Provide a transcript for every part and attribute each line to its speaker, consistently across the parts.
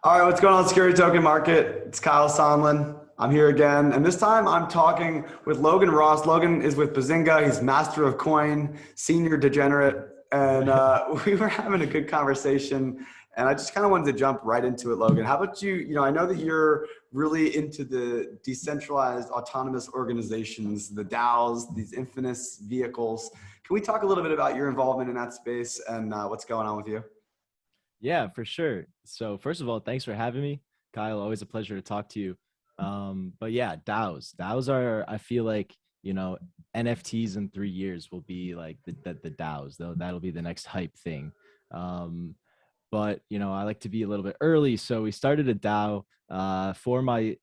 Speaker 1: All right, what's going on, security token market? It's Kyle Sonlin. I'm here again, and this time I'm talking with Logan Ross. Logan is with Benzinga. He's master of coin, senior degenerate, and we were having a good conversation. And I just kind of wanted to jump right into it, Logan. How about you? I know that you're really into the decentralized autonomous organizations, the DAOs, these infamous vehicles. Can we talk a little bit about your involvement in that space and what's going on with you?
Speaker 2: Yeah, for sure. So first of all, thanks for having me, Kyle. Always a pleasure to talk to you. But yeah, DAOs are, I feel like, NFTs in 3 years will be like the DAOs, though. That'll be the next hype thing. Um, but I like to be a little bit early, so we started a DAO for my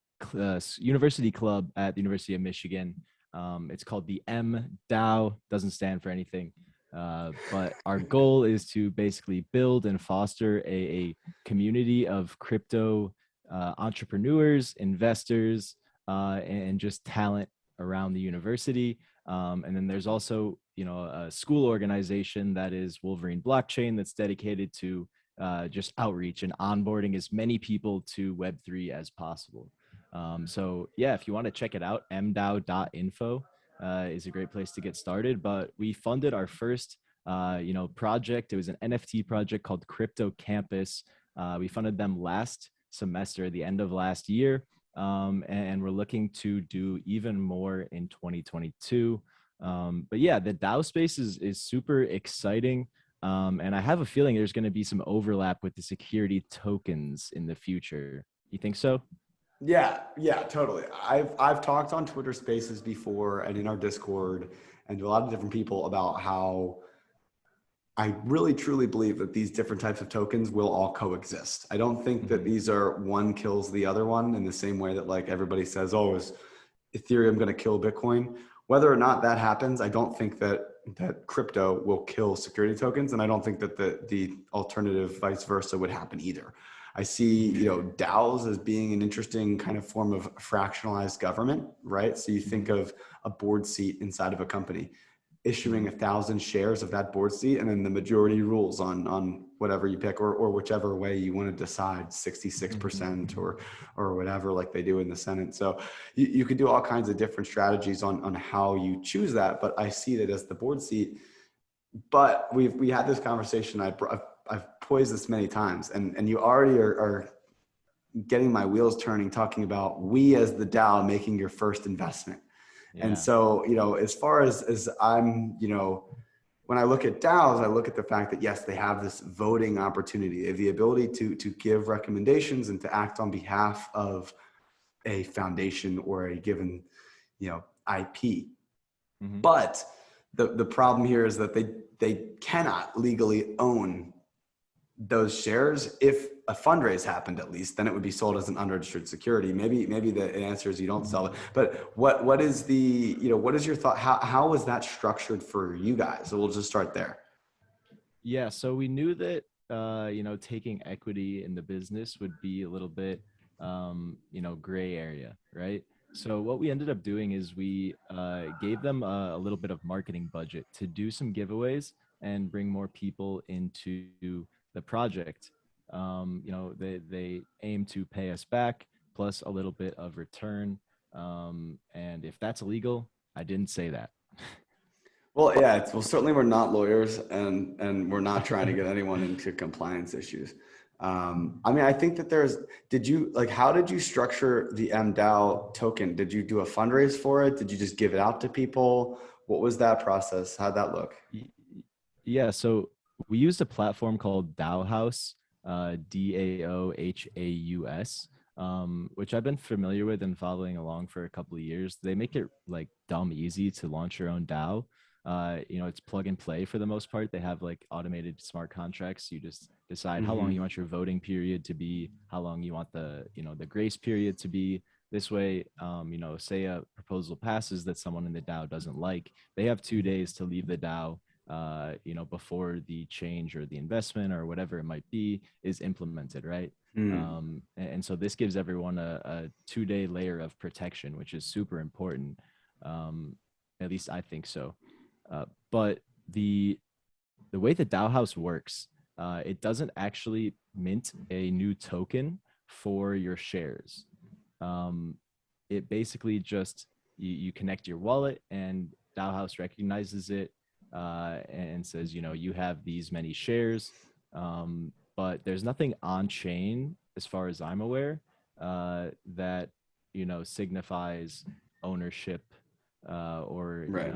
Speaker 2: university club at the University of Michigan. It's called the M DAO. Doesn't stand for anything. But our goal is to basically build and foster a community of crypto entrepreneurs, investors, and just talent around the university. And then there's also, a school organization that is Wolverine Blockchain that's dedicated to just outreach and onboarding as many people to Web3 as possible. So yeah, if you want to check it out, mdao.info is a great place to get started. But we funded our first, project. It was an NFT project called Crypto Campus. We funded them last semester, the end of last year, and we're looking to do even more in 2022. But yeah, the DAO space is super exciting. And I have a feeling there's going to be some overlap with the security tokens in the future. You think so?
Speaker 1: Yeah, totally. I've talked on Twitter Spaces before and in our Discord and to a lot of different people about how I really truly believe that these different types of tokens will all coexist. I don't think that these are one kills the other one in the same way that like everybody says, oh, is Ethereum going to kill Bitcoin? Whether or not that happens, I don't think that crypto will kill security tokens, and I don't think that the alternative vice versa would happen either. I see, DAOs as being an interesting kind of form of fractionalized government, right? So you think of a board seat inside of a company, issuing 1,000 shares of that board seat, and then the majority rules on whatever you pick, or whichever way you want to decide, 66% or whatever, like they do in the Senate. So you could do all kinds of different strategies on how you choose that, but I see that as the board seat. But we had this conversation. I've poised this many times, and you already are getting my wheels turning, talking about we as the DAO making your first investment. And
Speaker 2: Yeah.
Speaker 1: so, as far as I'm, when I look at DAOs, I look at the fact that yes, they have this voting opportunity. They have the ability to give recommendations and to act on behalf of a foundation or a given, IP.
Speaker 2: Hmm.
Speaker 1: But the problem here is that they cannot legally own those shares. If a fundraise happened, at least then it would be sold as an unregistered security. Maybe the answer is you don't sell it. But what is what is your thought? How is that structured for you guys? So we'll just start there.
Speaker 2: Yeah. So we knew that, taking equity in the business would be a little bit, gray area, right? So what we ended up doing is we gave them a little bit of marketing budget to do some giveaways and bring more people into the project. They aim to pay us back plus a little bit of return. And if that's illegal, I didn't say that.
Speaker 1: Well, yeah, well, certainly we're not lawyers, and we're not trying to get anyone into compliance issues. I mean, I think that how did you structure the MDAO token? Did you do a fundraise for it? Did you just give it out to people? What was that process? How'd that look?
Speaker 2: Y- Yeah, so we used a platform called DAO House, DAOHAUS, which I've been familiar with and following along for a couple of years. They make it like dumb easy to launch your own DAO. It's plug and play for the most part. They have like automated smart contracts. You just decide how long you want your voting period to be, how long you want the grace period to be. This way, say a proposal passes that someone in the DAO doesn't like, they have 2 days to leave the DAO, before the change or the investment or whatever it might be is implemented, right?
Speaker 1: Mm.
Speaker 2: And so this gives everyone a 2 day layer of protection, which is super important. At least I think so. But the way the DAO House works, it doesn't actually mint a new token for your shares. Um, it basically just you connect your wallet, and DAO House recognizes it and says, you have these many shares, but there's nothing on chain as far as I'm aware that signifies ownership or
Speaker 1: Right.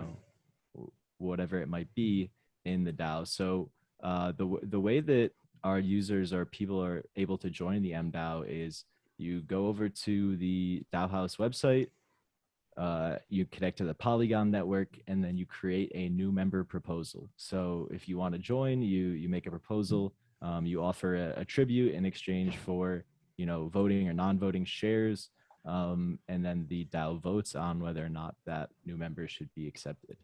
Speaker 2: whatever it might be in the DAO. So the way that our users or people are able to join the MDAO is you go over to the DAO House website, you connect to the Polygon network, and then you create a new member proposal. So if you want to join, you make a proposal, you offer a tribute in exchange for voting or non-voting shares, and then the DAO votes on whether or not that new member should be accepted.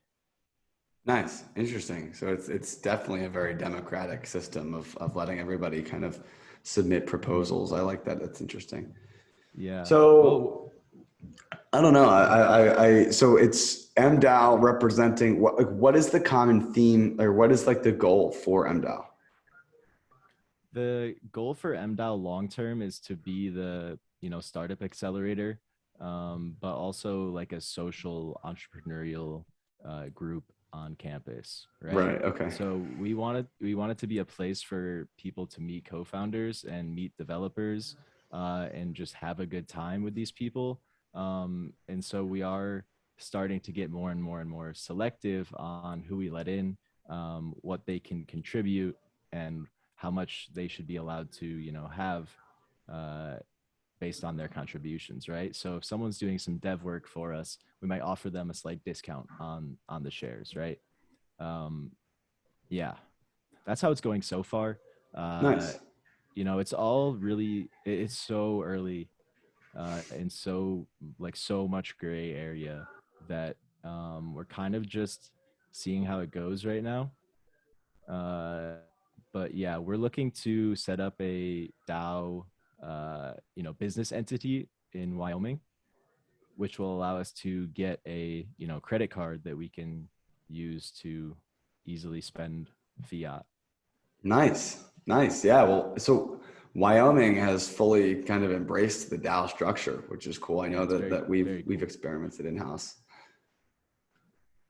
Speaker 1: Nice. Interesting. So it's definitely a very democratic system of letting everybody kind of submit proposals. I like that. That's interesting.
Speaker 2: Yeah. Well,
Speaker 1: So I don't know. So it's MDAO representing what is the common theme, or what is like the goal for MDAO?
Speaker 2: the goal for MDAO long term is to be the startup accelerator, but also like a social entrepreneurial group on campus, right?
Speaker 1: Right. Okay.
Speaker 2: So we want it to be a place for people to meet co-founders and meet developers, and just have a good time with these people. And so we are starting to get more and more and more selective on who we let in, what they can contribute, and how much they should be allowed to have uh, based on their contributions, right? So if someone's doing some dev work for us, we might offer them a slight discount on the shares, right? um, yeah, that's how it's going so far. uh,
Speaker 1: Nice.
Speaker 2: it's all really, it's so early, and so like so much gray area that we're kind of just seeing how it goes right now. uh, but yeah, we're looking to set up a DAO, business entity in Wyoming, which will allow us to get a credit card that we can use to easily spend fiat.
Speaker 1: Nice. Nice. Yeah. Well, so Wyoming has fully kind of embraced the DAO structure, which is cool. I
Speaker 2: Yeah,
Speaker 1: know
Speaker 2: it's
Speaker 1: that
Speaker 2: very,
Speaker 1: we've
Speaker 2: very
Speaker 1: we've
Speaker 2: cool.
Speaker 1: experimented in house.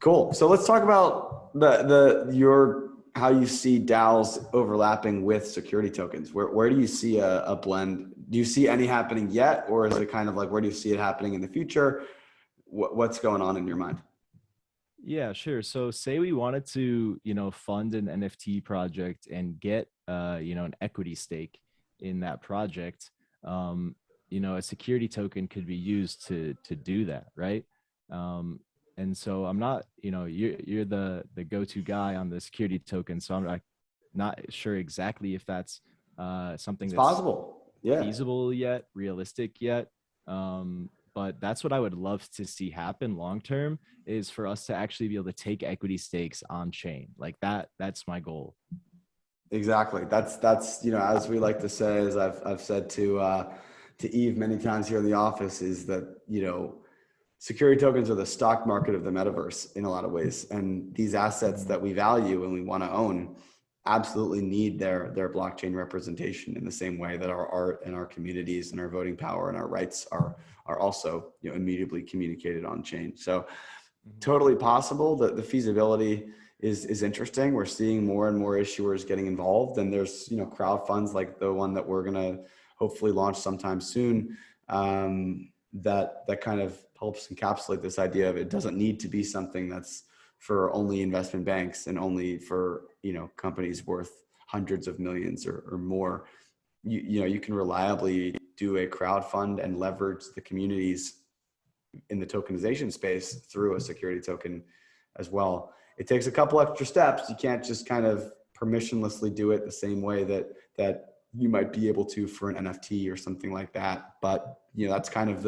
Speaker 1: Cool. So let's talk about the your how you see DAOs overlapping with security tokens. Where do you see a blend? Do you see any happening yet, or is it kind of like where do you see it happening in the future? What's going on in your mind?
Speaker 2: Yeah, sure. So say we wanted to, fund an NFT project and get, an equity stake in that project. Um, a security token could be used to do that, right? Um, and so I'm not, you're the go-to guy on the security token, so I'm not sure exactly if that's something
Speaker 1: It's
Speaker 2: that's
Speaker 1: possible. Yeah.
Speaker 2: feasible yet, realistic yet. But that's what I would love to see happen long term, is for us to actually be able to take equity stakes on chain. Like that's my goal.
Speaker 1: Exactly. That's as we like to say, as I've said to Eve many times here in the office, is that security tokens are the stock market of the metaverse in a lot of ways, and these assets that we value and we want to own absolutely need their blockchain representation in the same way that our art and our communities and our voting power and our rights are also immediately communicated on chain. So
Speaker 2: Mhm.
Speaker 1: totally possible that the feasibility is interesting. We're seeing more and more issuers getting involved, and there's crowd funds like the one that we're gonna hopefully launch sometime soon, that kind of helps encapsulate this idea of it doesn't need to be something that's for only investment banks and only for companies worth hundreds of millions or more. You can reliably do a crowd fund and leverage the communities in the tokenization space through a security token as well. It takes a couple extra steps. You can't just kind of permissionlessly do it the same way that you might be able to for an NFT or something like that. But that's kind of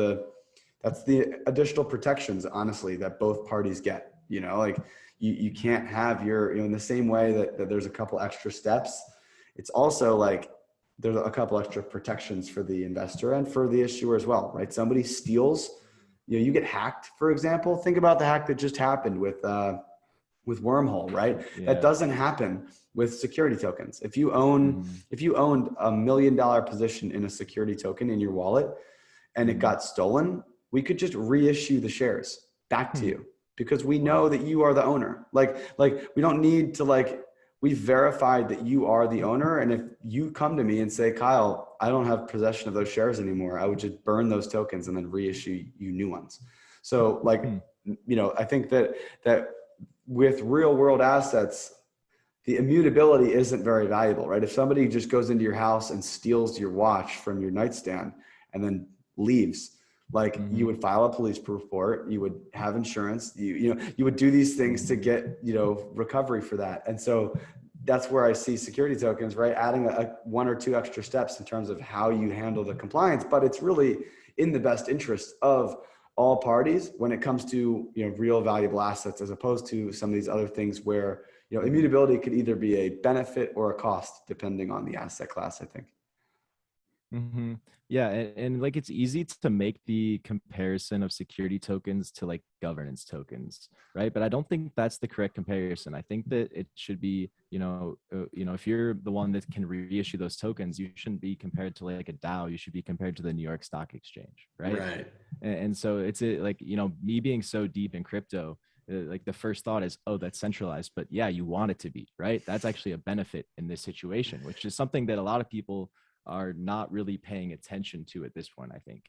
Speaker 1: that's the additional protections, honestly, that both parties get. Like you can't have in the same way that there's a couple extra steps. It's also like there's a couple extra protections for the investor and for the issuer as well, right? Somebody steals, you get hacked, for example. Think about the hack that just happened with with Wormhole, right? That
Speaker 2: Yeah.
Speaker 1: doesn't happen with security tokens. If you owned
Speaker 2: Hmm.
Speaker 1: $1 million position in a security token in your wallet and it
Speaker 2: Hmm.
Speaker 1: got stolen, we could just reissue the shares back to
Speaker 2: Hmm.
Speaker 1: you because we know
Speaker 2: Wow.
Speaker 1: that you are the owner. Like we don't need to we verified that you are the owner. And if you come to me and say, Kyle, I don't have possession of those shares anymore, I would just burn those tokens and then reissue you new ones. So
Speaker 2: Hmm.
Speaker 1: I think that with real world assets, the immutability isn't very valuable, right? If somebody just goes into your house and steals your watch from your nightstand and then leaves, like you
Speaker 2: Hmm.
Speaker 1: would file a police report, you would have insurance, you would do these things to get, recovery for that. And so that's where I see security tokens, right? Adding one or two extra steps in terms of how you handle the compliance, but it's really in the best interest of all parties when it comes to, real valuable assets, as opposed to some of these other things where,
Speaker 2: Hmm.
Speaker 1: immutability could either be a benefit or a cost depending on the asset class, I think.
Speaker 2: Hmm. Yeah, and like it's easy to make the comparison of security tokens to like governance tokens, right? But I don't think that's the correct comparison. I think that it should be, if you're the one that can reissue those tokens, you shouldn't be compared to like a DAO. You should be compared to the New York Stock Exchange, right?
Speaker 1: Right.
Speaker 2: And so it's like, me being so deep in crypto, like the first thought is, oh, that's centralized. But yeah, you want it to be, right? That's actually a benefit in this situation, which is something that a lot of people are not really paying attention to at this point, I think.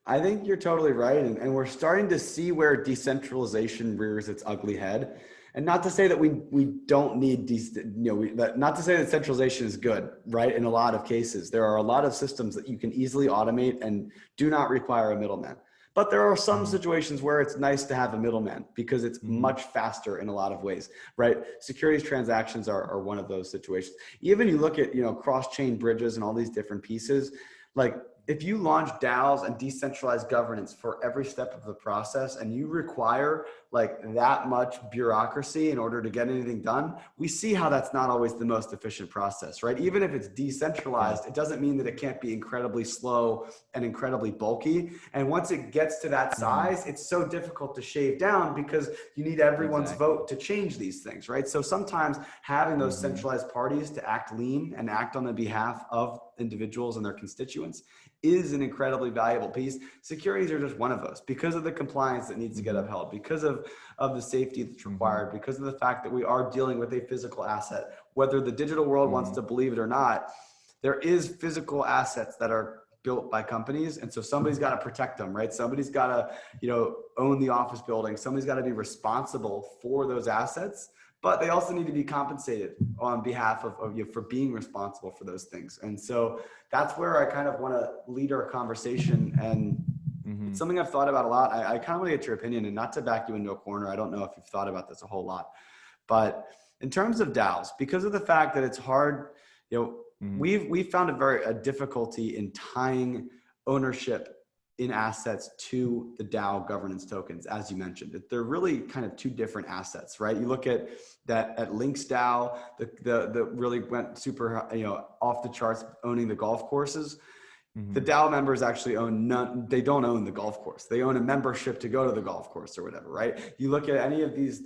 Speaker 1: I think you're totally right. And we're starting to see where decentralization rears its ugly head. And not to say that we don't need, not to say that centralization is good, right? In a lot of cases, there are a lot of systems that you can easily automate and do not require a middleman. But there are some
Speaker 2: Mm-hmm.
Speaker 1: situations where it's nice to have a middleman because it's
Speaker 2: Mm-hmm.
Speaker 1: much faster in a lot of ways, right? Securities transactions are one of those situations. Even you look at, cross-chain bridges and all these different pieces, like if you launch DAOs and decentralized governance for every step of the process and you require like that much bureaucracy in order to get anything done, we see how that's not always the most efficient process, right? Even if it's
Speaker 2: Yeah.
Speaker 1: decentralized, it doesn't mean that it can't be incredibly slow and incredibly bulky. And once it gets to that
Speaker 2: Mm-hmm.
Speaker 1: size, it's so difficult to shave down because you need everyone's
Speaker 2: Exactly.
Speaker 1: vote to change these things, right? So sometimes having those
Speaker 2: Mm-hmm.
Speaker 1: centralized parties to act lean and act on the behalf of individuals and their constituents is an incredibly valuable piece. Securities are just one of those because of the compliance that needs to get
Speaker 2: Mm-hmm.
Speaker 1: upheld, because of the safety that's
Speaker 2: Mm-hmm.
Speaker 1: required, because of the fact that we are dealing with a physical asset. Whether the digital world wants
Speaker 2: Mm-hmm.
Speaker 1: to believe it or not, there is physical assets that are built by companies. And so somebody's got to protect them, right? Somebody's got to, own the office building. Somebody's got to be responsible for those assets, but they also need to be compensated on behalf of you for being responsible for those things. And so that's where I kind of want to lead our conversation. And
Speaker 2: Mm-hmm.
Speaker 1: it's something I've thought about a lot. I kind of want to get your opinion and not to back you into a corner. I don't know if you've thought about this a whole lot, but in terms of DAOs, because of the fact that it's hard, you know,
Speaker 2: Mm-hmm.
Speaker 1: we've found a difficulty in tying ownership in assets to the DAO governance tokens, as you mentioned. They're really kind of two different assets, right? You look at that at Lynx DAO, the really went super, off the charts, owning the golf courses. The
Speaker 2: Mm-hmm.
Speaker 1: DAO members actually own none. They don't own the golf course. They own a membership to go to the golf course or whatever, right? You look at any of these,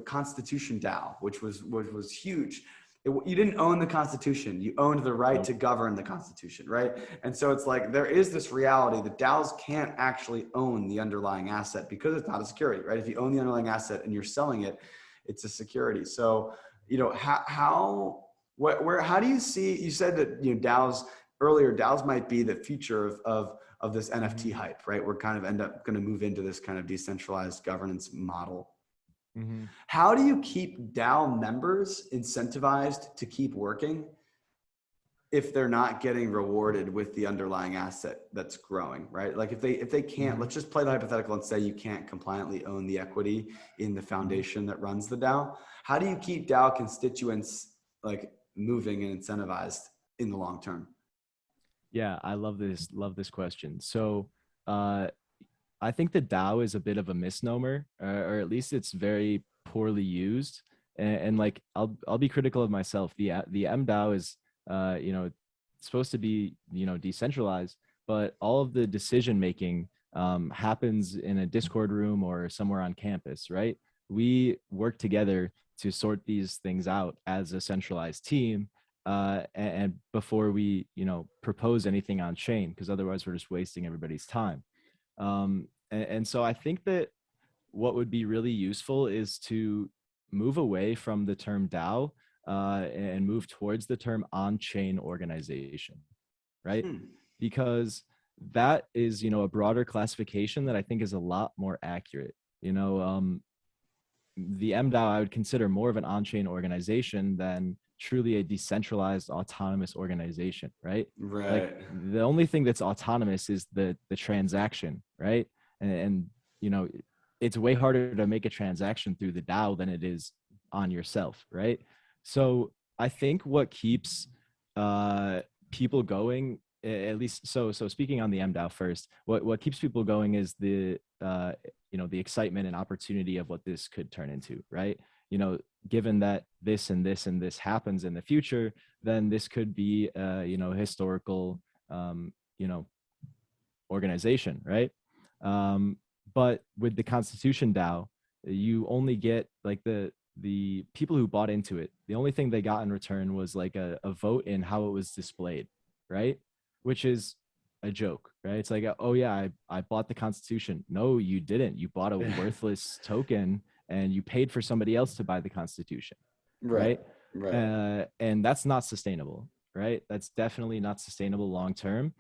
Speaker 1: Constitution DAO, which was huge. You didn't own the Constitution. You owned the right
Speaker 2: Nope.
Speaker 1: to govern the Constitution, right? And so it's like there is this reality that DAOs can't actually own the underlying asset because it's not a security, right? If you own the underlying asset and you're selling it, it's a security. So, how do you see? You said that DAOs earlier, DAOs might be the future of this NFT
Speaker 2: Mm-hmm.
Speaker 1: hype, right? We're kind of end up going to move into this kind of decentralized governance model.
Speaker 2: Mm-hmm.
Speaker 1: How do you keep DAO members incentivized to keep working if they're not getting rewarded with the underlying asset that's growing, right? Like if they can't,
Speaker 2: Mm-hmm.
Speaker 1: let's just play the hypothetical and say you can't compliantly own the equity in the
Speaker 2: Mm-hmm.
Speaker 1: foundation that runs the DAO. How do you keep DAO constituents like moving and incentivized in the long term?
Speaker 2: Yeah, I love this question. So uh I think the DAO is a bit of a misnomer, or at least it's very poorly used. And like I'll be critical of myself. The MDAO is supposed to be decentralized, but all of the decision making happens in a Discord room or somewhere on campus, right? we work together to sort these things out as a centralized team, and before we, propose anything on chain, because otherwise we're just wasting everybody's time. And so I think that what would be really useful is to move away from the term DAO, and move towards the term on-chain organization, right?
Speaker 1: Hmm.
Speaker 2: Because that is, a broader classification that I think is a lot more accurate. The MDAO I would consider more of an on-chain organization than truly a decentralized autonomous organization, right? Like
Speaker 1: Right.
Speaker 2: the only thing that's autonomous is the transaction, right? And it's way harder to make a transaction through the DAO than it is on yourself, right? So I think what keeps uh, people going, at least so speaking on the MDAO first, what keeps people going is the excitement and opportunity of what this could turn into, right? Given that this and this and this happens in the future, then this could be historical um, you know organization, right? But with the Constitution DAO, you only get like the people who bought into it. The only thing they got in return was like a vote in how it was displayed, right? Which is a joke, right? It's like, oh yeah, I bought the Constitution. No, you didn't. You bought a worthless token and you paid for somebody else to buy the Constitution,
Speaker 1: Right.
Speaker 2: right?
Speaker 1: Right.
Speaker 2: And that's not sustainable, right? That's definitely not sustainable long term.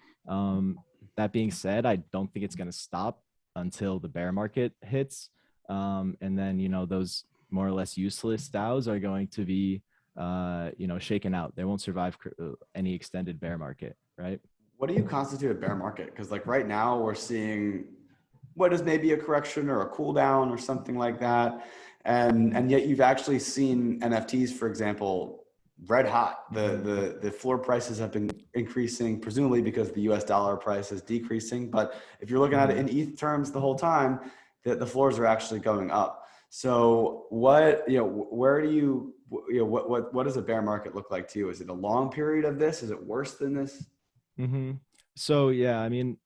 Speaker 2: That being said, I don't think it's going to stop until the bear market hits. And then, those more or less useless DAOs are going to be, shaken out. They won't survive any extended bear market, right?
Speaker 1: What do you constitute a bear market? Because like right now we're seeing what is maybe a correction or a cool down or something like that. And yet you've actually seen NFTs, for example, red hot. The floor prices have been increasing, presumably because the US dollar price is decreasing. But if you're looking at it in ETH terms the whole time, the floors are actually going up. So where do what does a bear market look like to you? Is it a long period of this? Is it worse than this?
Speaker 2: Mm-hmm. So yeah, I mean,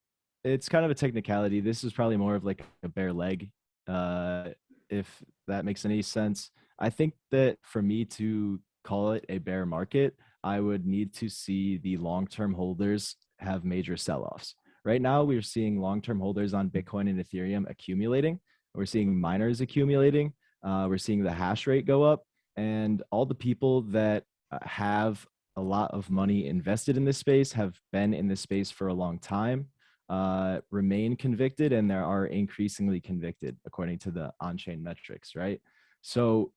Speaker 2: it's kind of a technicality. This is probably more of like a bare leg, uh, if that makes any sense. I think that for me to call it a bear market, I would need to see the long-term holders have major sell-offs. Right now, we're seeing long-term holders on Bitcoin and Ethereum accumulating. We're seeing miners accumulating. We're seeing the hash rate go up, and all the people that have a lot of money invested in this space, have been in this space for a long time, remain convicted, and there are increasingly convicted according to the on-chain metrics, right? So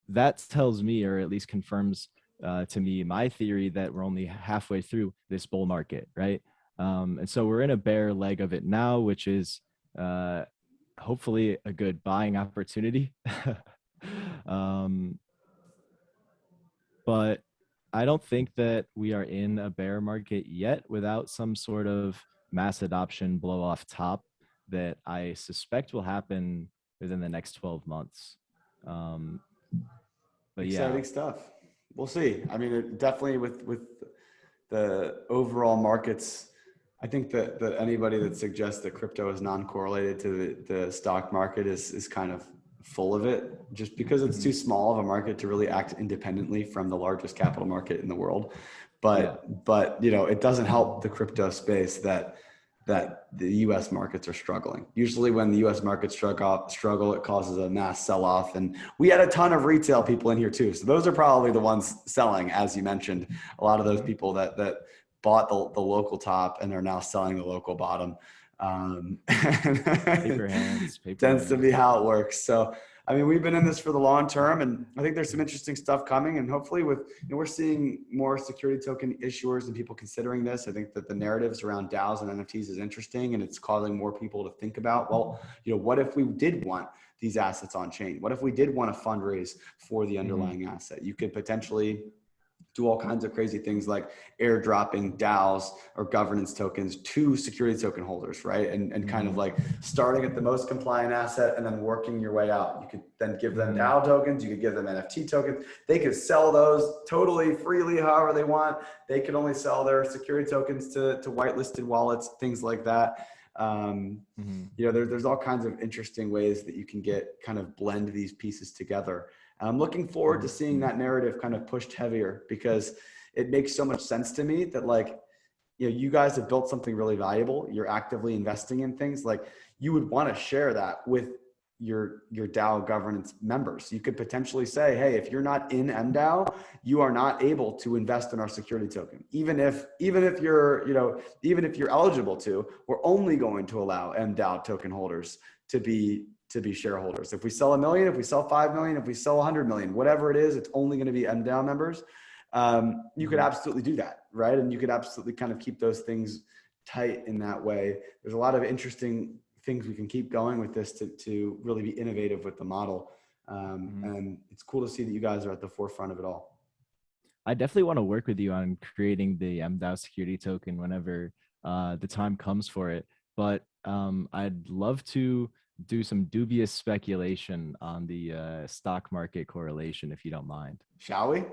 Speaker 2: that tells me, or at least confirms to me, my theory that we're only halfway through this bull market, right? And so we're in a bear leg of it now, which is hopefully a good buying opportunity. um, but I don't think that we are in a bear market yet without some sort of mass adoption blow off top that I suspect will happen within the next 12 months. Um, but yeah.
Speaker 1: Exciting stuff. We'll see. I mean, definitely with the overall markets, I think that anybody that suggests that crypto is non-correlated to the stock market is kind of full of it, just because it's too
Speaker 2: Mhm.
Speaker 1: small of a market to really act independently from the largest capital market in the world.
Speaker 2: Yeah.
Speaker 1: But it doesn't help the crypto space that the U.S. markets are struggling. Usually, when the U.S. markets struggle, it causes a mass sell-off. And we had a ton of retail people in here too, so those are probably the ones selling, as you mentioned. A lot of those
Speaker 2: Mhm.
Speaker 1: people that bought the local top and are now selling the local bottom.
Speaker 2: Paper hands, paper
Speaker 1: Tends to
Speaker 2: hands.
Speaker 1: be how it works. So, I mean, we've been in this for the long term, and I think there's some interesting stuff coming. And hopefully, we're seeing more security token issuers and people considering this. I think that the narratives around DAOs and NFTs is interesting, and it's causing more people to think about, well, what if we did want these assets on chain? What if we did want to fundraise for the
Speaker 2: Mhm.
Speaker 1: underlying asset? You could potentially do all kinds of crazy things like airdropping DAOs or governance tokens to security token holders, right? And kind of
Speaker 2: Mhm.
Speaker 1: like starting at the most compliant asset and then working your way out. You could then give them
Speaker 2: Mhm.
Speaker 1: DAO tokens, you could give them NFT tokens. They could sell those totally freely, however they want. They could only sell their security tokens to whitelisted wallets, things like that.
Speaker 2: Mhm.
Speaker 1: There's all kinds of interesting ways that you can get kind of blend these pieces together. And I'm looking forward to
Speaker 2: Mhm.
Speaker 1: seeing that narrative kind of pushed heavier, because it makes so much sense to me that, like, you guys have built something really valuable. You're actively investing in things. Like, you would want to share that with your DAO governance members. You could potentially say, hey, if you're not in MDAO, you are not able to invest in our security token. Even if you're eligible to, we're only going to allow MDAO token holders to be shareholders. If we sell 1 million, if we sell 5 million, if we sell 100 million, whatever it is, it's only going to be MDAO members. You could
Speaker 2: Mhm.
Speaker 1: absolutely do that, right? And you could absolutely kind of keep those things tight in that way. There's a lot of interesting things we can keep going with this to really be innovative with the model.
Speaker 2: Mhm.
Speaker 1: And it's cool to see that you guys are at the forefront of it all.
Speaker 2: I definitely want to work with you on creating the MDAO security token whenever the time comes for it. But I'd love to do some dubious speculation on the stock market correlation, if you don't mind.
Speaker 1: Shall we?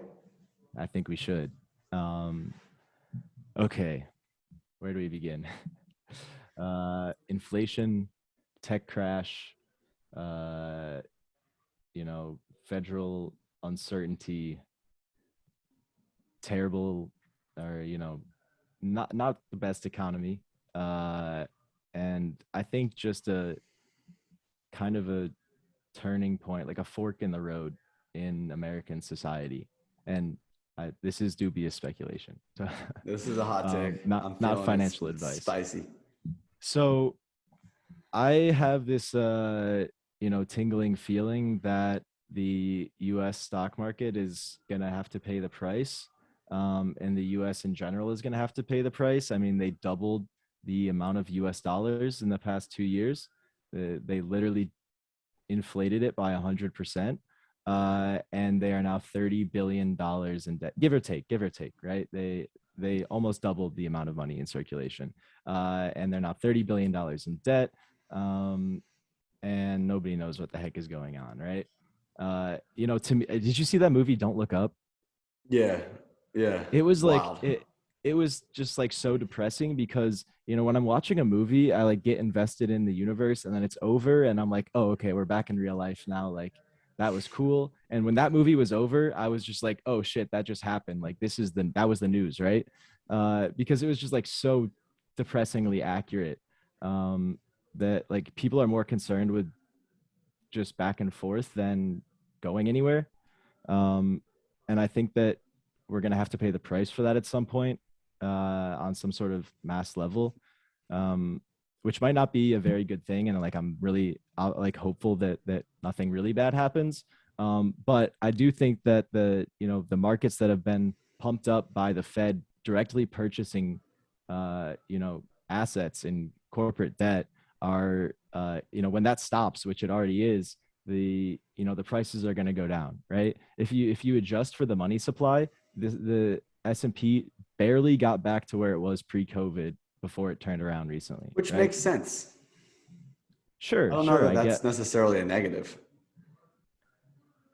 Speaker 2: I think we should. Um, okay, where do we begin? Inflation, tech crash, uh, federal uncertainty, terrible, or not the best economy, uh, and I think just a kind of a turning point, like a fork in the road in American society, and this is dubious speculation,
Speaker 1: This is a hot take. I'm
Speaker 2: not
Speaker 1: feeling
Speaker 2: financial
Speaker 1: it's
Speaker 2: advice.
Speaker 1: spicy.
Speaker 2: So I have this tingling feeling that the US stock market is going to have to pay the price, and the US in general is going to have to pay the price. I mean, they doubled the amount of US dollars in the past 2 years. They literally inflated it by 100%, and they are now $30 billion in debt, give or take, right? They almost doubled the amount of money in circulation, and they're now $30 billion in debt, um, and nobody knows what the heck is going on, right? To me, did you see that movie Don't Look Up?
Speaker 1: Yeah. Yeah.
Speaker 2: It was like
Speaker 1: Wild.
Speaker 2: it was just like so depressing because when I'm watching a movie, I like get invested in the universe and then it's over and I'm like, oh, okay, we're back in real life now. Like that was cool. And when that movie was over, I was just like, oh shit, that just happened. Like that was the news, right? Because it was just like so depressingly accurate. Um, that like people are more concerned with just back and forth than going anywhere. Um, and I think that we're going to have to pay the price for that at some point, on some sort of mass level, um, which might not be a very good thing. And like I'm really like hopeful that nothing really bad happens. But I do think that the markets that have been pumped up by the Fed directly purchasing assets in corporate debt are when that stops, which it already is, the prices are going to go down, right? If you adjust for the money supply, the S&P barely got back to where it was pre-COVID before it turned around recently,
Speaker 1: Which
Speaker 2: right?
Speaker 1: makes sense. I
Speaker 2: Sure,
Speaker 1: don't know
Speaker 2: sure,
Speaker 1: that
Speaker 2: I
Speaker 1: that's
Speaker 2: get.
Speaker 1: necessarily a negative.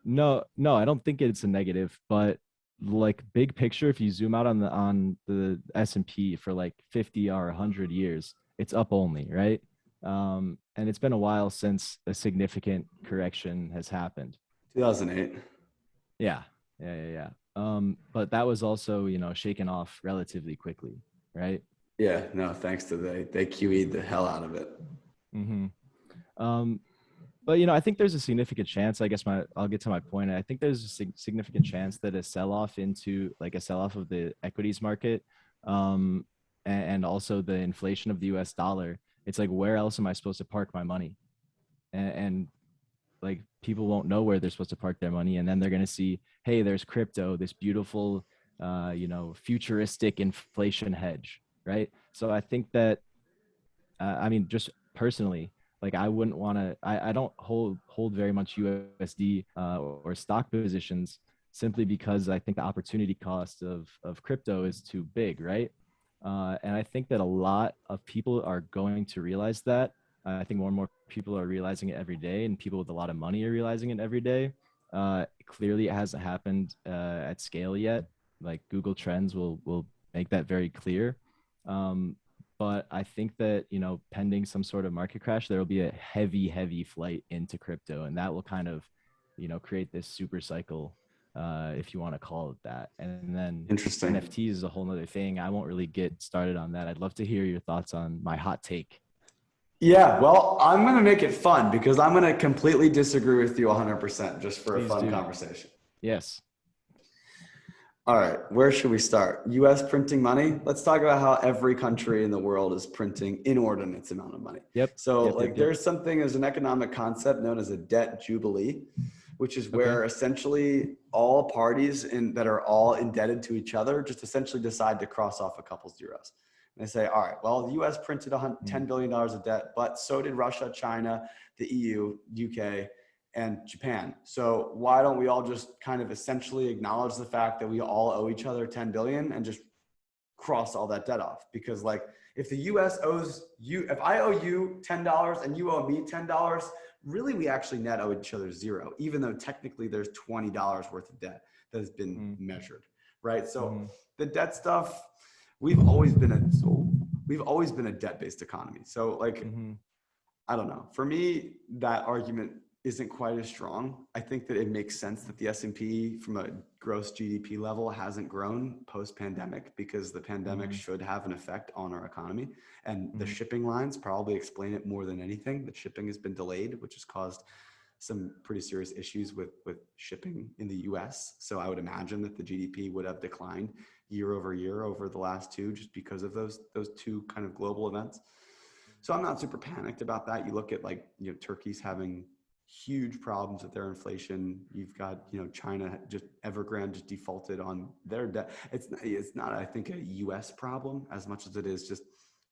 Speaker 2: No, no, I don't think it's a negative, but like big picture, if you zoom out on the S&P for like 50 or 100 years, it's up only, right? And it's been a while since a significant correction has happened.
Speaker 1: 2008.
Speaker 2: Yeah, yeah. But that was also, shaken off relatively quickly, right?
Speaker 1: Yeah, no, thanks to they QE'd the hell out of it.
Speaker 2: Mm-hmm. Um, but I think there's a significant chance. I guess I'll get to my point. I think there's a significant chance that a sell-off of the equities market, and also the inflation of the U.S. dollar. It's like, where else am I supposed to park my money? And like people won't know where they're supposed to park their money, and then they're going to see, hey, there's crypto, this beautiful futuristic inflation hedge, right? So I think that I mean, just personally, like I wouldn't want to. I don't hold very much USD or stock positions, simply because I think the opportunity cost of crypto is too big, right? And I think that a lot of people are going to realize that. I think more and more people are realizing it every day, and people with a lot of money are realizing it every day. Clearly, it hasn't happened at scale yet. Like Google Trends will make that very clear. Um, but I think that, pending some sort of market crash, there will be a heavy flight into crypto, and that will kind of, create this super cycle, if you want to call it that. And then
Speaker 1: Interesting.
Speaker 2: NFTs is a whole nother thing. I won't really get started on that. I'd love to hear your thoughts on my hot take.
Speaker 1: Yeah, well, I'm going to make it fun because I'm going to completely disagree with you 100% just for a
Speaker 2: Please
Speaker 1: fun
Speaker 2: do.
Speaker 1: conversation.
Speaker 2: Yes.
Speaker 1: All right, where should we start? US printing money? Let's talk about how every country in the world is printing inordinate amount of money.
Speaker 2: Yep.
Speaker 1: So,
Speaker 2: Yep. Yep.
Speaker 1: like,
Speaker 2: Yep.
Speaker 1: there's something as an economic concept known as a debt jubilee, which is
Speaker 2: Okay.
Speaker 1: where essentially all parties that are all indebted to each other just essentially decide to cross off a couple zeros. And they say, all right, well, the US printed $10 billion of debt, but so did Russia, China, the EU, UK, and Japan. So why don't we all just kind of essentially acknowledge the fact that we all owe each other 10 billion and just cross all that debt off? Because like if the US owes you, if I owe you $10 and you owe me $10, really we actually net owe each other zero, even though technically there's $20 worth of debt that has been measured, right? So the debt stuff, we've always been a debt-based economy. So like, I don't know. For me, that argument isn't quite as strong. I think that it makes sense that the S&P from a gross GDP level hasn't grown post-pandemic because the pandemic should have an effect on our economy. And the shipping lines probably explain it more than anything. That shipping has been delayed, which has caused some pretty serious issues with shipping in the US. So I would imagine that the GDP would have declined year over year over the last two, just because of those two kind of global events. So I'm not super panicked about that. You look at like, Turkey's having huge problems with their inflation. You've got, China just Evergrande just defaulted on their debt. It's not, I think, a US problem as much as it is just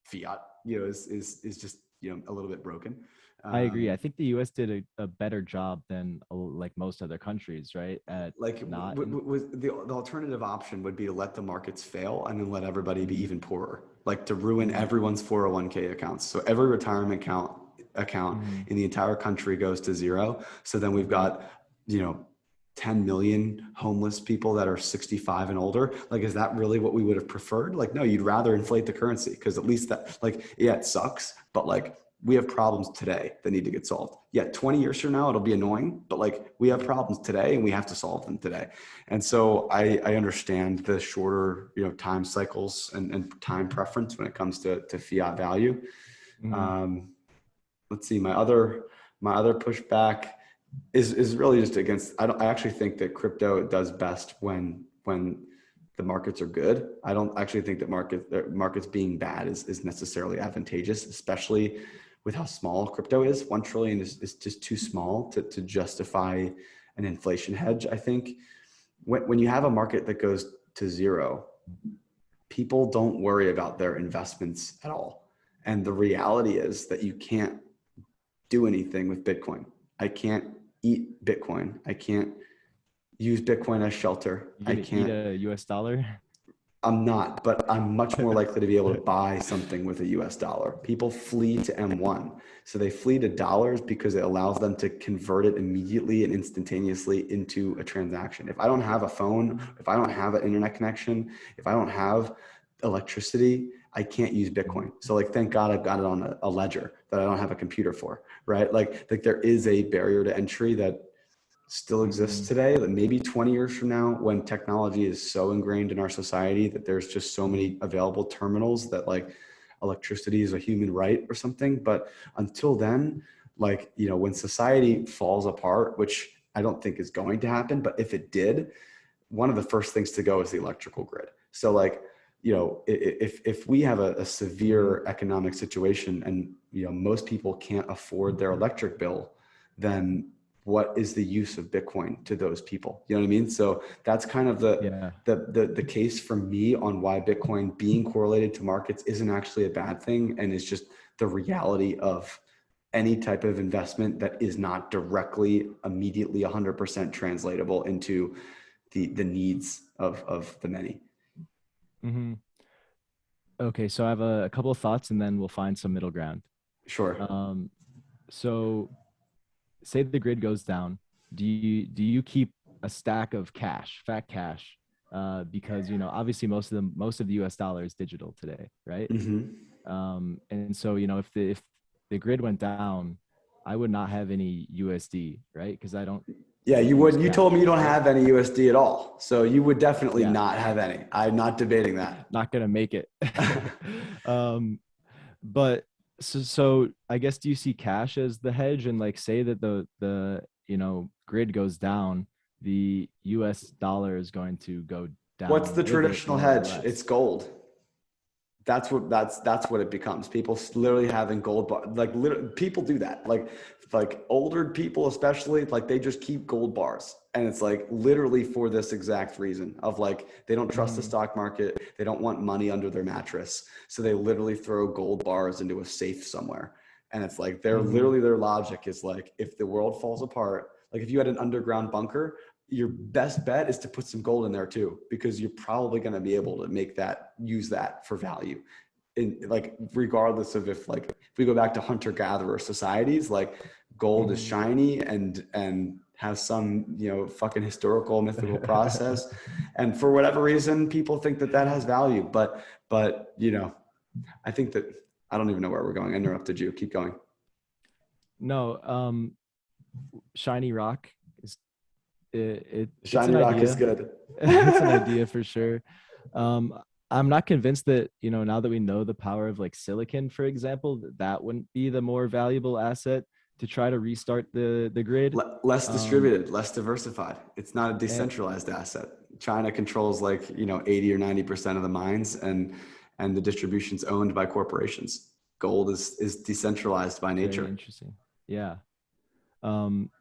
Speaker 1: fiat, is just, a little bit broken.
Speaker 2: I agree. I think the U.S. did a better job than like most other countries, right? At
Speaker 1: like
Speaker 2: not.
Speaker 1: the alternative option would be to let the markets fail and then let everybody be even poorer, like to ruin everyone's 401k accounts. So every retirement account in the entire country goes to zero. So then we've got, 10 million homeless people that are 65 and older. Like, is that really what we would have preferred? Like, no, you'd rather inflate the currency because at least that, like, yeah, it sucks, but like we have problems today that need to get solved. Yeah, 20 years from now, it'll be annoying, but like we have problems today and we have to solve them today. And so I understand the shorter, time cycles and time preference when it comes to fiat value. Let's see, my other pushback is really just against, I actually think that crypto does best when the markets are good. I don't actually think that markets being bad is necessarily advantageous, especially with how small crypto is. 1 trillion is just too small to justify an inflation hedge. I think when you have a market that goes to zero, people don't worry about their investments at all. And the reality is that you can't do anything with Bitcoin. I can't eat Bitcoin. I can't use Bitcoin as shelter.
Speaker 2: You gonna eat a US dollar?
Speaker 1: I'm not, but I'm much more likely to be able to buy something with a US dollar. People flee to M1. So they flee to dollars because it allows them to convert it immediately and instantaneously into a transaction. If I don't have a phone, if I don't have an internet connection, if I don't have electricity, I can't use Bitcoin. So like, thank God I've got it on a ledger that I don't have a computer for, right? Like there is a barrier to entry that still exists today, that maybe 20 years from now, when technology is so ingrained in our society that there's just so many available terminals that like electricity is a human right or something. But until then, like, when society falls apart, which I don't think is going to happen, but if it did, one of the first things to go is the electrical grid. So like, if we have a severe economic situation and, most people can't afford their electric bill, then what is the use of Bitcoin to those people? You know what I mean? So that's kind of the case for me on why Bitcoin being correlated to markets isn't actually a bad thing. And it's just the reality of any type of investment that is not directly, immediately 100% translatable into the needs of the many.
Speaker 2: Okay, so I have a couple of thoughts and then we'll find some middle ground.
Speaker 1: Sure.
Speaker 2: So say the grid goes down, do you keep a stack of cash, fat cash? Because obviously most of the US dollar is digital today, right? And so, you know, if the grid went down, I would not have any USD, right? Because I
Speaker 1: Yeah,
Speaker 2: don't
Speaker 1: you
Speaker 2: use
Speaker 1: would. You told
Speaker 2: cash,
Speaker 1: me you don't
Speaker 2: right?
Speaker 1: have any USD at all. So you would definitely
Speaker 2: Yeah,
Speaker 1: not have any. I'm not debating that.
Speaker 2: not gonna make it. um, but so I guess, do you see cash as the hedge? And like, say that the you know, grid goes down, the US dollar is going to go
Speaker 1: What's
Speaker 2: down
Speaker 1: the
Speaker 2: with it
Speaker 1: traditional
Speaker 2: more or
Speaker 1: hedge? It's
Speaker 2: less.
Speaker 1: gold. That's what it becomes. People literally having gold bar, like people do that. Like older people especially, like they just keep gold bars, and it's like literally for this exact reason of like they don't trust the
Speaker 2: Mhm.
Speaker 1: stock market, they don't want money under their mattress, so they literally throw gold bars into a safe somewhere. And it's like they're
Speaker 2: Mhm.
Speaker 1: literally, their logic is like, if the world falls apart, like if you had an underground bunker, your best bet is to put some gold in there too, because you're probably going to be able to use that for value. In like, regardless of if we go back to hunter gatherer societies, like gold is
Speaker 2: Mhm.
Speaker 1: shiny and has some, fucking historical mythical process. And for whatever reason, people think that has value. But, I think that, I don't even know where we're going. I interrupted you. Keep going.
Speaker 2: No, shiny rock is it's
Speaker 1: Shiny
Speaker 2: an
Speaker 1: rock is
Speaker 2: idea.
Speaker 1: good.
Speaker 2: It's an idea for sure. Um, I'm not convinced that, you know, now that we know the power of like silicon, for example, that wouldn't be the more valuable asset to try to restart the grid.
Speaker 1: Less
Speaker 2: Um,
Speaker 1: distributed, less diversified. It's not a
Speaker 2: and
Speaker 1: decentralized asset. China controls like, 80 or 90% of the mines, and the distribution's owned by corporations. Gold is decentralized by
Speaker 2: very
Speaker 1: nature.
Speaker 2: interesting. Yeah. Um,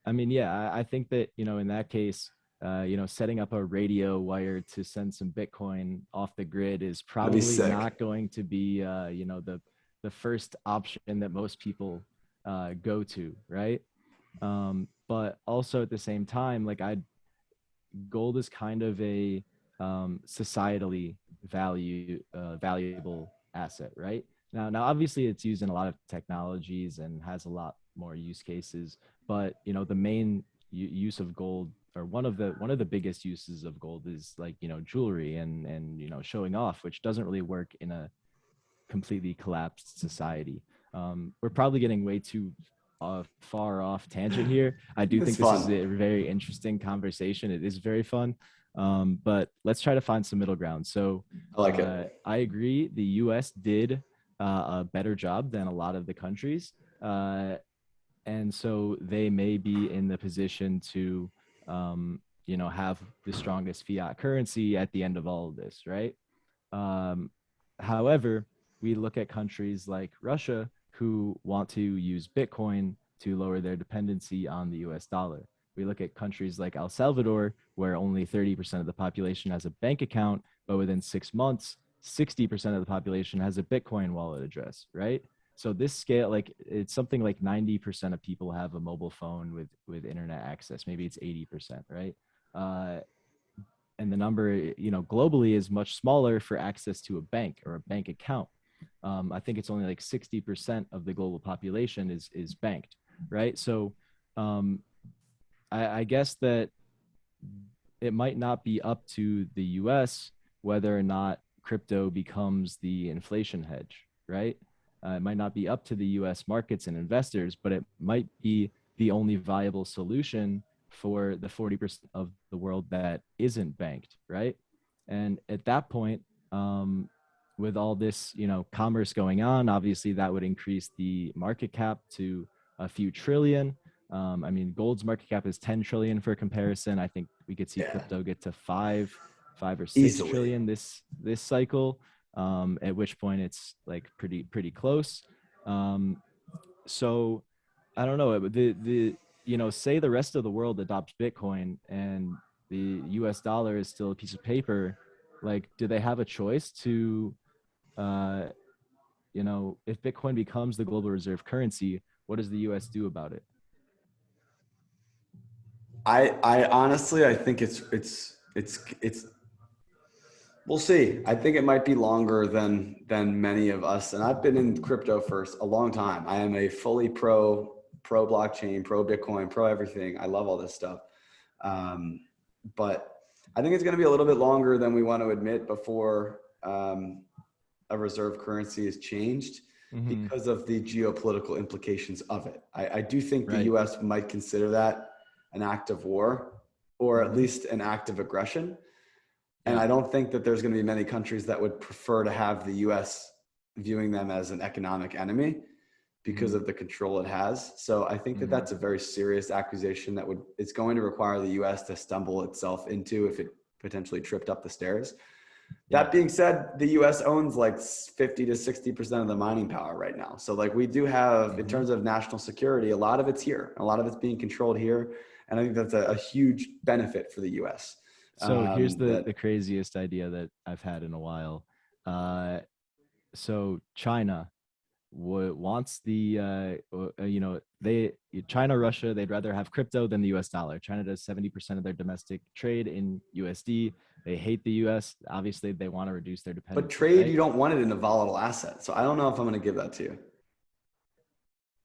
Speaker 2: I mean, yeah, I think that, you know, in that case, you know, setting up a radio wire to send some Bitcoin off the grid is
Speaker 1: That'd be
Speaker 2: probably
Speaker 1: sick.
Speaker 2: not going to be, you know, the first option that most people go to, right? But also at the same time, like, gold is kind of a societally valuable asset, right? Now, obviously, it's used in a lot of technologies and has a lot more use cases. But you know, the main use of gold, or one of the biggest uses of gold, is like, you know, jewelry and you know, showing off, which doesn't really work in a completely collapsed society. We're probably getting way too far off tangent here. I do
Speaker 1: It's
Speaker 2: think this is
Speaker 1: fun.
Speaker 2: a very interesting conversation. It is very fun. But let's try to find some middle ground. So
Speaker 1: I like it.
Speaker 2: I agree. The US did a better job than a lot of the countries. Uh, and so they may be in the position to, you know, have the strongest fiat currency at the end of all of this, right? Um, However, we look at countries like Russia who want to use Bitcoin to lower their dependency on the US dollar. We look at countries like El Salvador, where only 30% of the population has a bank account, but within 6 months, 60% of the population has a Bitcoin wallet address, right? So this scale, like, it's something like 90% of people have a mobile phone with internet access. Maybe it's 80%, right? Uh, and the number, you know, globally is much smaller for access to a bank or a bank account. I think it's only like 60% of the global population is banked, right? So um, I guess that it might not be up to the US whether or not crypto becomes the inflation hedge, right? It might not be up to the US markets and investors, but it might be the only viable solution for the 40% of the world that isn't banked, right? And at that point, with all this, you know, commerce going on, obviously that would increase the market cap to a few trillion. I mean, gold's market cap is 10 trillion for comparison. I think we could see
Speaker 1: Yeah,
Speaker 2: crypto get to five or six
Speaker 1: easily.
Speaker 2: trillion this cycle. At which point it's like pretty close. Um, so I don't know. The you know, say the rest of the world adopts Bitcoin and the U.S. dollar is still a piece of paper. Like, do they have a choice to, uh, you know, if Bitcoin becomes the global reserve currency, what does the U.S. do about it?
Speaker 1: I honestly, I think it's we'll see. I think it might be longer than many of us. And I've been in crypto for a long time. I am a fully pro blockchain, pro Bitcoin, pro everything. I love all this stuff. Um, but I think it's going to be a little bit longer than we want to admit before a reserve currency is changed
Speaker 2: Hmm.
Speaker 1: because of the geopolitical implications of it. I do think the
Speaker 2: Right.
Speaker 1: US might consider that an act of war or at
Speaker 2: Hmm.
Speaker 1: least an act of aggression. And
Speaker 2: Yeah.
Speaker 1: I don't think that there's going to be many countries that would prefer to have the US viewing them as an economic enemy because
Speaker 2: Hmm.
Speaker 1: of the control it has. So I think that
Speaker 2: Hmm.
Speaker 1: that's a very serious accusation that it's going to require the US to stumble itself into if it potentially tripped up the stairs.
Speaker 2: Yeah.
Speaker 1: That being said, the US owns like 50 to 60% of the mining power right now. So like we do have, in
Speaker 2: Hmm.
Speaker 1: terms of national security, a lot of it's here. A lot of it's being controlled here. And I think that's a huge benefit for the US.
Speaker 2: So here's the
Speaker 1: That
Speaker 2: craziest idea that I've had in a while. Uh, so China wants the they China, Russia, they'd rather have crypto than the US dollar. China does 70% of their domestic trade in USD. They hate the US. Obviously, they want to reduce their
Speaker 1: but
Speaker 2: dependency,
Speaker 1: trade,
Speaker 2: right?
Speaker 1: you don't want it in a volatile asset. So I don't know if I'm going to give that to you.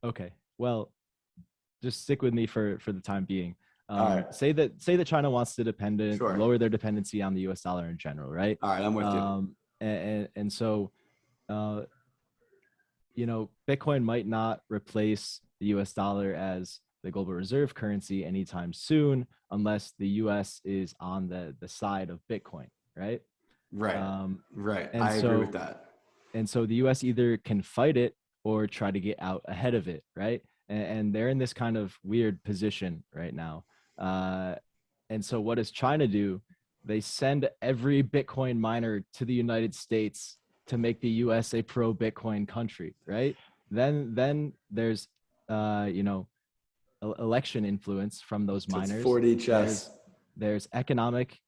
Speaker 2: Okay. Well, just stick with me for the time being.
Speaker 1: All right.
Speaker 2: Say that China wants to
Speaker 1: Sure.
Speaker 2: lower their dependency on the US dollar in general, right?
Speaker 1: All right. I'm with you.
Speaker 2: And so uh, Bitcoin might not replace the US dollar as the global reserve currency anytime soon, unless the US is on the side of Bitcoin, right?
Speaker 1: Right.
Speaker 2: Um,
Speaker 1: Right.
Speaker 2: and
Speaker 1: I agree with
Speaker 2: so
Speaker 1: that.
Speaker 2: the US either can fight it or try to get out ahead of it, right? And they're in this kind of weird position right now. Uh, and so what does China do? They send every Bitcoin miner to the United States to make the US a pro Bitcoin country, right? Then there's election influence from those
Speaker 1: So it's
Speaker 2: miners.
Speaker 1: 4D
Speaker 2: There's
Speaker 1: chess.
Speaker 2: economic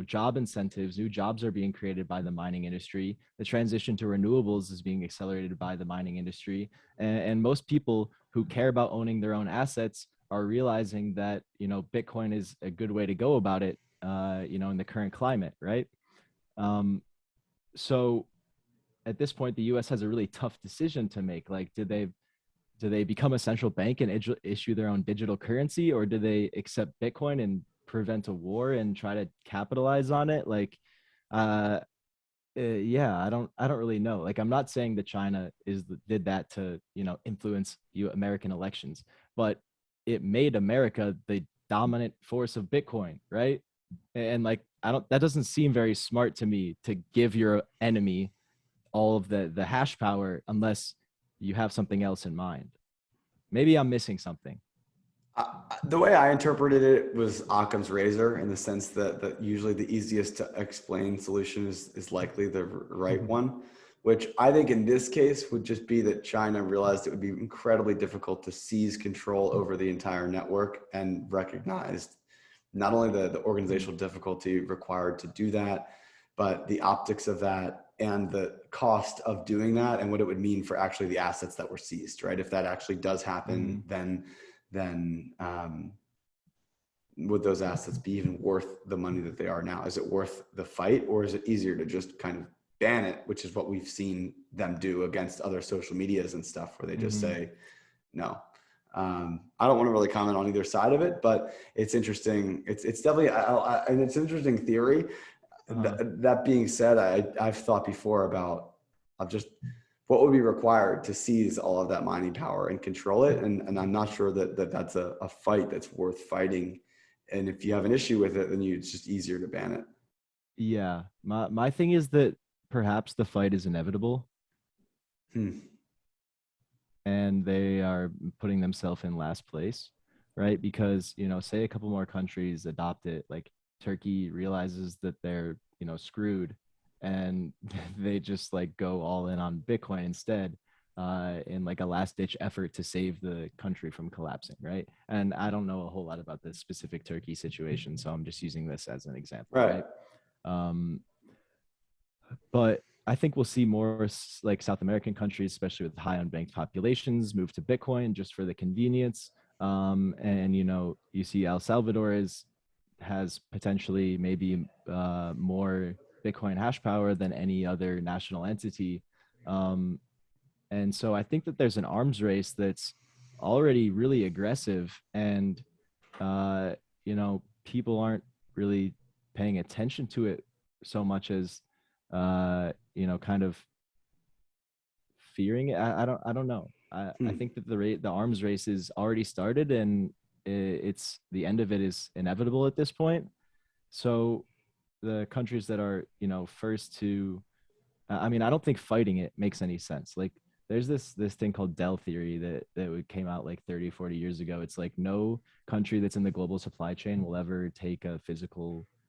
Speaker 2: job incentives. New jobs are being created by the mining industry. The transition to renewables is being accelerated by the mining industry, and most people who care about owning their own assets are realizing that Bitcoin is a good way to go about it. In the current climate, right? Um, so at this point, the U.S. has a really tough decision to make. Like, do they become a central bank and issue their own digital currency, or do they accept Bitcoin and prevent a war and try to capitalize on it? Like, uh, yeah, I don't really know. Like, I'm not saying that China did that to influence American elections, but it made America the dominant force of Bitcoin, right? And like, I don't that doesn't seem very smart to me to give your enemy all of the hash power unless you have something else in mind. Maybe I'm missing something.
Speaker 1: The way I interpreted it was Occam's razor in the sense that usually the easiest to explain solution is likely the right one, which I think in this case would just be that China realized it would be incredibly difficult to seize control over the entire network and recognized not only the organizational difficulty required to do that, but the optics of that and the cost of doing that and what it would mean for actually the assets that were seized, right? If that actually does happen,
Speaker 2: Mm-hmm.
Speaker 1: then would those assets be even worth the money that they are now? Is it worth the fight, or is it easier to just kind of ban it, which is what we've seen them do against other social medias and stuff, where they just
Speaker 2: Mm-hmm.
Speaker 1: say no. I don't want to really comment on either side of it, but it's interesting. It's definitely and it's an interesting theory.
Speaker 2: Uh-huh.
Speaker 1: That being said, I've thought before about of just what would be required to seize all of that mining power and control it, and I'm not sure that that's a fight that's worth fighting. And if you have an issue with it, then it's just easier to ban it.
Speaker 2: Yeah. My thing is that perhaps the fight is inevitable
Speaker 1: Hmm.
Speaker 2: and they are putting themselves in last place, right? Because, say a couple more countries adopt it, like Turkey realizes that they're, screwed and they just like go all in on Bitcoin instead. In like a last ditch effort to save the country from collapsing, right? And I don't know a whole lot about this specific Turkey situation, so I'm just using this as an example,
Speaker 1: Right.
Speaker 2: right? Um, but I think we'll see more like South American countries, especially with high unbanked populations, move to Bitcoin just for the convenience. And you see El Salvador has potentially maybe more Bitcoin hash power than any other national entity. Um, and so I think that there's an arms race that's already really aggressive, and people aren't really paying attention to it so much as kind of fearing it. I don't know. I
Speaker 1: Hmm.
Speaker 2: think that the arms race is already started, and it's the end of it is inevitable at this point. So the countries that are, first to, I mean, I don't think fighting it makes any sense. Like there's this thing called Dell theory that came out like 30, 40 years ago. It's like no country that's in the global supply chain will ever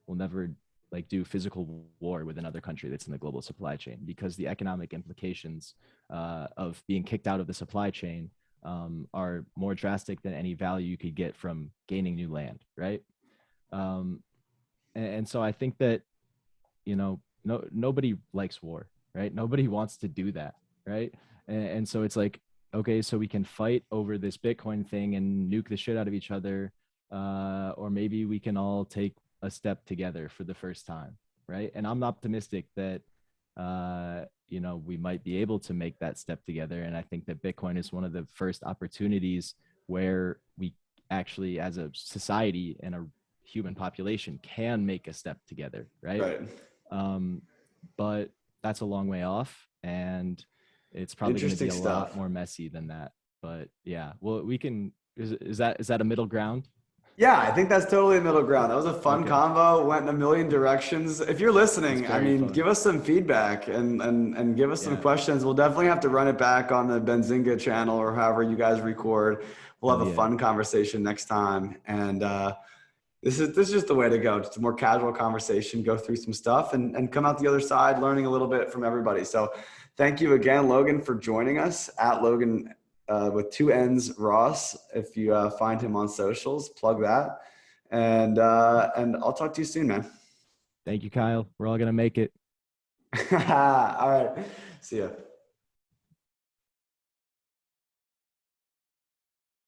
Speaker 2: will never like do physical war with another country that's in the global supply chain, because the economic implications of being kicked out of the supply chain are more drastic than any value you could get from gaining new land, right? Um, and so I think that, nobody likes war, right? Nobody wants to do that, right? And so it's like, okay, so we can fight over this Bitcoin thing and nuke the shit out of each other, or maybe we can all take a step together for the first time, right? And I'm optimistic that we might be able to make that step together. And I think that Bitcoin is one of the first opportunities where we actually, as a society and a human population, can make a step together, right?
Speaker 1: Right.
Speaker 2: um, but that's a long way off, and it's probably going to be
Speaker 1: Interesting
Speaker 2: a lot
Speaker 1: stuff.
Speaker 2: more messy than that. But yeah, well, we can. Is that a middle ground?
Speaker 1: Yeah, I think that's totally middle ground. That was a fun
Speaker 2: Okay,
Speaker 1: convo. Went in a million directions. If you're
Speaker 2: it's
Speaker 1: listening, I
Speaker 2: very
Speaker 1: mean,
Speaker 2: fun.
Speaker 1: give us some feedback and give us some
Speaker 2: Yeah,
Speaker 1: questions. We'll definitely have to run it back on the Benzinga channel or however you guys record. We'll
Speaker 2: hell
Speaker 1: have a
Speaker 2: yeah.
Speaker 1: fun conversation next time. And this is just the way to go. Just a more casual conversation, go through some stuff and come out the other side learning a little bit from everybody. So thank you again, Logan, for joining us at Logan with two N's Ross. If you find him on socials, plug that. And I'll talk to you soon, man.
Speaker 2: Thank you, Kyle. We're all gonna make it.
Speaker 1: All right. See ya.